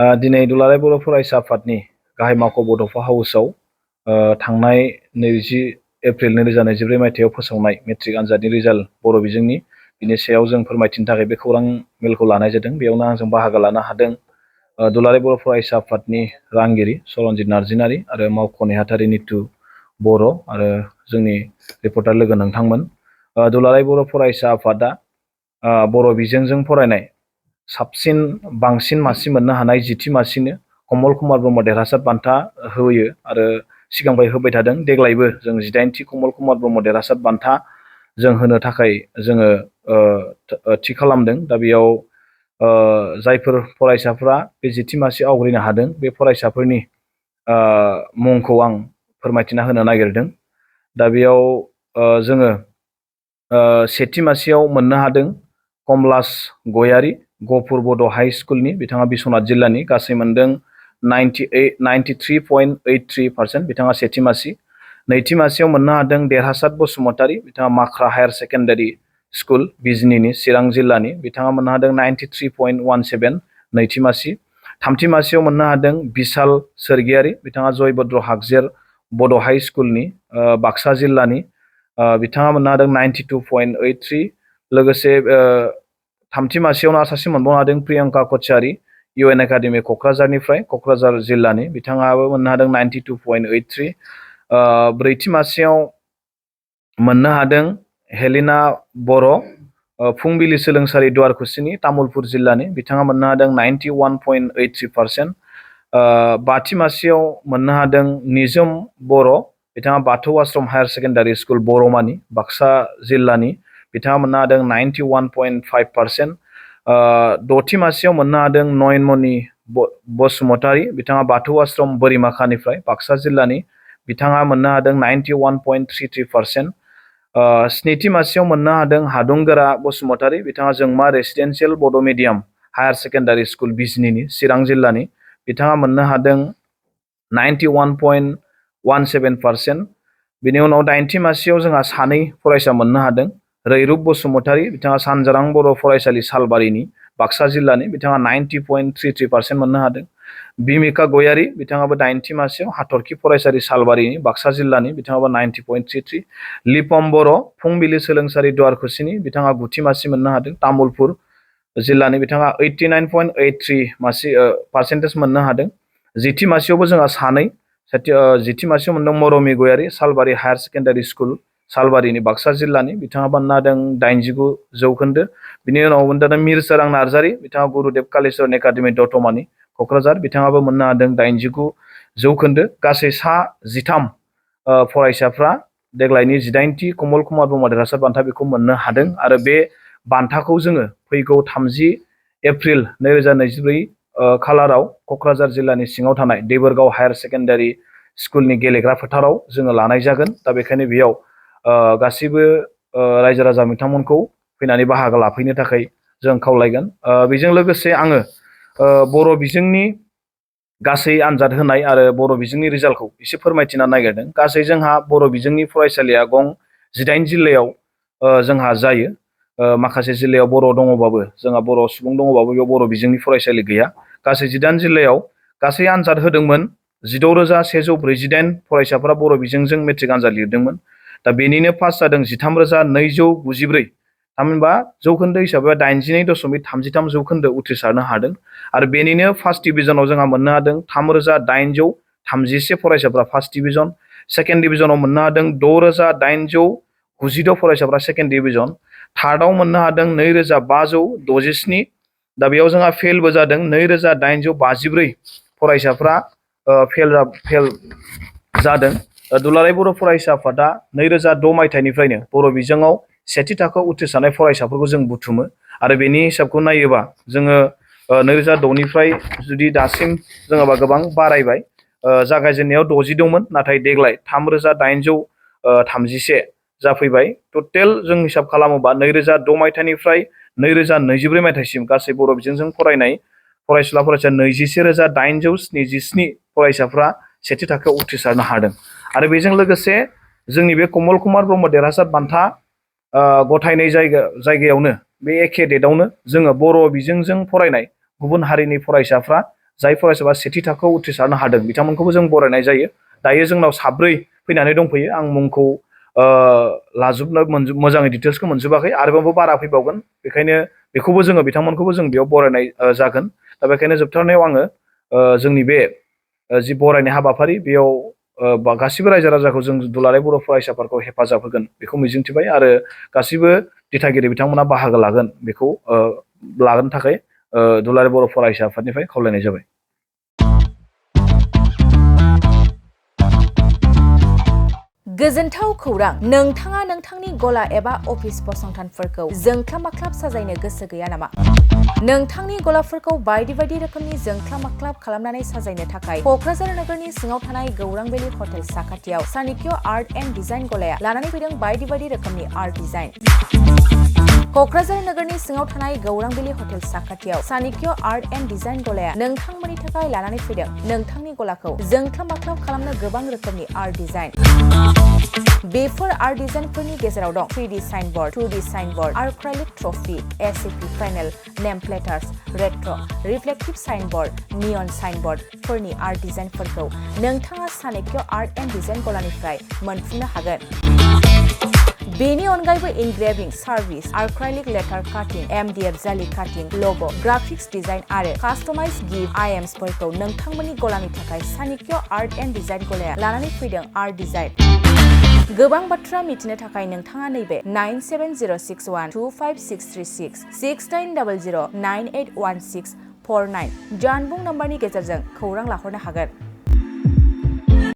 दिनै दुलाराय बर' फरायसा आफादनि गाहाय मावख' बड'फा हाउसआव थांनाय 20 एप्रिल 2024 मायथाइयाव फोसावनाय मेट्रिक आनजादनि रिजाल्ट बर' बिजोंनि बिनि सायाव जों फोरमायथिनो थाखाय बे खौरां मेलखौ लानाय जादों। बेयावनो आंजों बाहागो लानो हादों दुलाराय बर' फरायसा आफादनि रांगिरि सरनजित नार्जिनारि आरो मावख' नेहाथारि नितु बर' आरो जोंनि रिपर्टार लोगो नोंथांमोन। दुलाराय बर' फरायसा आफादा बर' बिजोंजों फरायनाय साबसिन बांसिन मासि मोननो हानाय 10थि मासिनो कमल कुमार ब्रह्म देरहासार बान्था होयो आरो सिगांनिफ्राय होबाय थादों। देग्लायबो जों 18थि कमल कुमार ब्रह्म देरहासार बान्था जों होनो थाखाय जोङो थि खालामदों। दा बेयाव जायफोर फरायसाफ्रा बे 10थि मासि आवग्रिनो हादों बे फरायसाफोरनि मुंखौ आं फोरमायथिना होनो नागिरदों। दा बेयाव जोङो सेथि मासियाव मोननो हादों कमलास गयारि गहपुर बड' हाइ स्कुलनि, बिथाङा बिश्वनाथ जिल्लानि, गासै मोनदों 93.83%, बिथाङा सेथि मासि। नैथि मासियाव मोननो हादों देरहासार बसुमतारी, बिथाङा माख्रा हायार सेकेन्डारि स्कुल बिजनीनि चिरां जिल्लानि, बिथाङा मोननो हादों 93.17 नैथि मासि। थामथि मासियाव मोननो हादों बिशाल सोरगियारि, बिथाङा जयभद्र हागजेर बड' हाइ स्कुलनि बाक्सा जिल्लानि, बिथाङा मोननो हादों 92.83। लोगोसे थामथि मासियावनो सासे मोनबावनो हादों प्रियंका कछारी UN एकाडेमि क'क्राझारनिफ्राय, क'क्राझार जिल्लानि, बिथाङाबो मोननो हादों 92.83। ब्रैथि मासियाव मोननो हादों हेलिना बर' फुंबिलि सोलोंसालि दुवारकुसिनि, तामुलपुर जिल्लानि, बिथाङा मोननो हादों 91.83%। बाथि मासियाव मोननो हादों निजोम बर', बिथाङा बाथौ आश्रम हायार सेकेन्डारि स्कुल बर'मानि, बाक्सा जिल्लानि, बिथाङा मोननो हादों 91.5%। द'थि मासियाव मोननो हादों नयनमणि बसुमतारी, बिथाङा बाथौ आश्रम बोरिमाखानिफ्राय, बाक्सा जिल्लानि, बिथाङा मोननो हादों 91.33%। स्निथि मासियाव मोननो हादों हादुंगोरा बसुमतारी, बिथाङा जोंमा रेसिडेन्सियेल बड' मिडियाम हायार सेकेन्डारि स्कुल बिजनीनि, चिरां जिल्लानि, बिथाङा मोननो हादों 91.17%। बिनि उनाव दाइनथि मासियाव जोंहा सानै फरायसा मोननो हादों रैरुब बसुमतारी, बिथाङा सानजारां बर' फरायसालि सालबारिनि, बाक्सा जिल्लानि, बिथाङा 90.33% मोननो हादों। बिमिका गयारि, बिथाङाबो दाइनथि मासियाव हाथरखि फरायसालि सालबारिनि, बाक्सा जिल्लानि, बिथाङाबो 90.33। लिपम बर' फुंबिलि सोलोंसालि दुवारकुसिनि, बिथाङा गुथि मासि मोननो हादों, तामुलपुर जिल्लानि, बिथाङा 89.83% मोननो हादों। जिथि मासियावबो जोंहा सानै, जिथि मासियाव मोनदों मरमि गयारि सालबारि हायार सेकेन्डारि स्कुल सालबारिनि, बाक्सा जिल्लानि, बिथाङा मोननो हादों 89%। बिनि उनाव मोननो हादों मिरसोरां नार्जारि, बिथाङा गुरुदेब कालिचरण एकाडेमि दतमानि, क'क्राझार, बिथाङाबो मोननो हादों 89%। गासै 13 फरायसाफ्रा देग्लायनि 18थि कमल कुमार ब्रह्म देरहासार बान्था बेखौ मोननो हादों आरो बे बान्थाखौ जोङो फैगौ 30 एप्रिल 2024 खालाराव क'क्राझार जिल्लानि सिङाव थानाय देबोरगाव हायार सेकेन्डारि स्कुलनि गेलेग्रा फोथाराव जोङो लानाय जागोन। दा बेखायनो बेयाव गासैबो रायजो राजा बिथांमोनखौ फैनानै बाहागो लाफैनो थाखाय जों खावलायगोन। बेजों लोगोसे आङो बर' बिजोंनि गासै आनजाद होनाय आरो बर' बिजोंनि रिजाल्टखौ एसे फोरमायथिनो नागिरदों। गासै जोंहा बर' बिजोंनि फरायसालिया गं 18 जिल्लायाव जोंहा जायो। माखासे जिल्लायाव बर' दङबाबो, जोंहा बर' सुबुं दङबाबो बेयाव बर' बिजोंनि फरायसालि गैया। गासै 18 जिल्लायाव गासै आनजाद होदोंमोन 16,148 फरायसाफोरा बर' बिजोंजों मेट्रिक आनजाद लिरदोंमोन। दा बेनिनो पास जादों 13,293, थामहिनबा जौखोन्दो हिसाबै 82.33% उथ्रिसारनो हादों आरो बेनिनो फार्स्ट डिभिजनाव जोंहा मोननो हादों 3,831 फरायसाफ्रा फार्स्ट डिभिजन, सेकेन्ड डिभिजनाव मोननो हादों 6,892 फरायसाफ्रा सेकेन्ड डिभिजन, थार्डआव मोननो हादों 2,567। दा बेयाव जोंहा फेलबो जादों 2,854 फरायसाफ्रा फेल जादों। दुलाराय बर' फरायसा आफादा 2006 मायथाइनिफ्रायनो बर' बिजोङाव सेथि थाखोआव उथ्रिसारनाय फरायसाफोरखौ जों बुथुमो आरो बेनि हिसाबखौ नायोबा जोङो 2006निफ्राय जुदि दासिम जोङोबा गोबां बारायबाय। जागायजेननायाव 60 दंमोन, नाथाय देग्लाय 3,831 जाफैबाय। टटेल जों हिसाब खालामोबा 2006 मायथाइनिफ्राय 2024 मायथाइसिम गासै बर' बिजोंजों फरायनाय फरायसा 21,877 फरायसाफ्रा सेथि थाखोआव उथ्रिसारनो हादों आरो बेजों लोगोसे जोंनि बे कमल कुमार ब्रह्म देरहासार बान्था गथायनाय जायगायावनो बे एखे डेटआवनो जोङो बर' बिजोंजों फरायनाय गुबुन हारिनि फरायसाफ्रा जाय फरायसाफ्रा सेथि थाखोआव उथ्रिसारनो हादों बिथांमोनखौबो जों बरायनाय जायो। दायो जोंनाव 4 फैनानै दंफैयो। आं मुंखौ लाजोबनो मोजाङै डिटेल्सखौ मोनजोबाखै, आरोबाव बारा फैबावगोन। बेखायनो बेखौबो जोङो बिथांमोनखौबो जों बेयाव बरायनाय जागोन। दा बेखायनो जोबथारनायाव आङो जोंनि बे जि बरायनाय हाबाफारि बेयाव गासिबो रायजो राजाखौ जों दुलाराय बर' फरायसाफोरखौ हेफाजाब होगोन बेखौ मिजिंथिबाय, आरो गासिबो दिथागिरि बिथांमोना बाहागो लागोन बेखौ लागोनो थाखाय दुलाराय बर' फरायसा आफादनिफ्राय खावलायनाय जाबाय। गोजोनथाव खौरां! नोंथाङा नोंथांनि गला एबा अफिस फसंथानफोरखौ जोंख्लाब माख्लाब साजायनो गोसो गैया नामा? नोंथांनि गलाफोरखौ बायदि बायदि रोखोमनि जोंख्लाब माख्लाब खालामनानै साजायनो थाखाय क'क्राझार नोगोरनि सिङाव थानाय गौरां भेलि हटेल साखाथियाव चाणक्य आर्ट एन्ड डिजाइन गलाया लानानै फैदों बायदि बायदि रोखोमनि आर्ट डिजाइन। क'क्राझार नोगोरनि सिङाव थानाय गौरां भेलि हटेल साखाथियाव चाणक्य आर्ट एन्ड डिजाइन गलाया नोंथांमोननि थाखाय लानानै फैदों नोंथांनि गलाखौ जोंख्लाब माख्लाब खालामनो गोबां रोखोमनि आर्ट डिजाइन। बेफोर आर्ट डिजाइनफोरनि गेजेराव दं 3D signboard, 2D signboard, acrylic trophy, ACP panel, name प्लेटार्स, रेट्र', रिफ्लेक्टिभ साइनबोर्ड, नियन साइनबोर्डफोरनि आर्ट डिजाइनफोरखौ नोंथाङा चाणक्य आर्ट एन्ड डिजाइन गलानिफ्राय मोनफुंनो हागोन। बेनि अनगायैबो इनग्रेभिं सार्भिस, आर्क्राइलिक लेटार काटिं, MDF जालि काटिं, लग', ग्राफिक्स डिजाइन आरो कास्टमाइज गिफ्ट आइटेम्सफोरखौ नोंथांमोननि गलानि थाखाय चाणक्य आर्ट एन्ड डिजाइन गलाया लानानै फैदों आर्ट डिजाइन। गोबां बाथ्रा मिथिनो थाखाय नोंथाङा नैबे 9706125636 6800981649 जानबुं नम्बरनि गेजेरजों खौरां लाहरनो हागोन।